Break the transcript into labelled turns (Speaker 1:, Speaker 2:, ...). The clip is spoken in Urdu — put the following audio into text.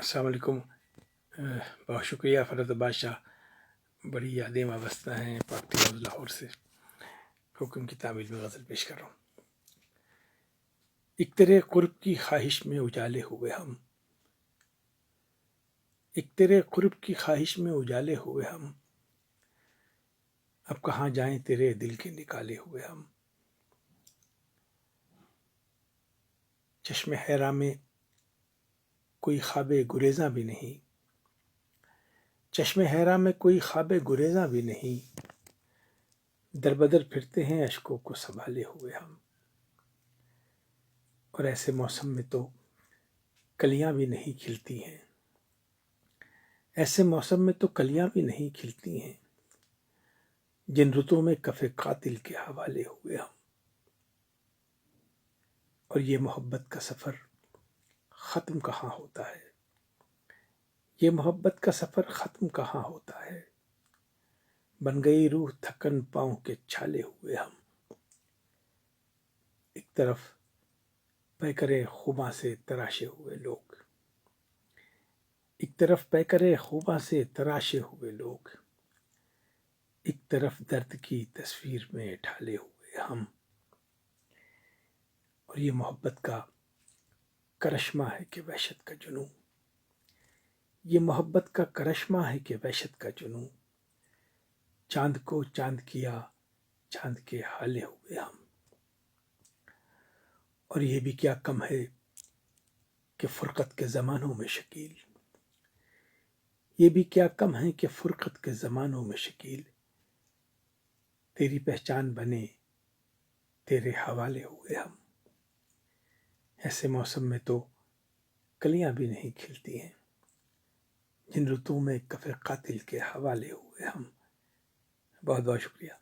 Speaker 1: السلام علیکم۔ بہت شکریہ فرد بادشاہ، بڑی یادیں وابستہ ہیں پاک تلاوت لاہور سے۔ حکم کی تعمیل میں غزل پیش کر رہا ہوں۔ ایک تیرے قرب کی خواہش میں اجالے ہوئے ہم، ایک تیرے قرب کی خواہش میں اجالے ہوئے ہم، اب کہاں جائیں تیرے دل کے نکالے ہوئے ہم۔ چشم حیرا میں کوئی خواب گریزاں بھی نہیں، چشم حیرا میں کوئی خواب گریزاں بھی نہیں، در بدر پھرتے ہیں اشکوں کو سنبھالے ہوئے ہم۔ اور ایسے موسم میں تو کلیاں بھی نہیں کھلتی ہیں، ایسے موسم میں تو کلیاں بھی نہیں کھلتی ہیں، جن رتوں میں کف قاتل کے حوالے ہوئے ہم۔ اور یہ محبت کا سفر ختم کہاں ہوتا ہے، یہ محبت کا سفر ختم کہاں ہوتا ہے، بن گئی روح تھکن پاؤں کے چھالے ہوئے ہم۔ ایک طرف پیکرے خوباں سے تراشے ہوئے لوگ، ایک طرف پیکرے خوباں سے تراشے ہوئے لوگ، ایک طرف درد کی تصویر میں ڈھالے ہوئے ہم۔ اور یہ محبت کا کرشمہ ہے کہ وحشت کا جنوں، یہ محبت کا کرشمہ ہے کہ وحشت کا جنوں، چاند کو چاند کیا چاند کے حالے ہوئے ہم۔ اور یہ بھی کیا کم ہے کہ فرقت کے زمانوں میں شکیل، یہ بھی کیا کم ہے کہ فرقت کے زمانوں میں شکیل، تیری پہچان بنے تیرے حوالے ہوئے ہم۔ ایسے موسم میں تو کلیاں بھی نہیں کھلتی ہیں، جن رتوں میں کف قاتل کے حوالے ہوئے ہم۔ بہت بہت شکریہ۔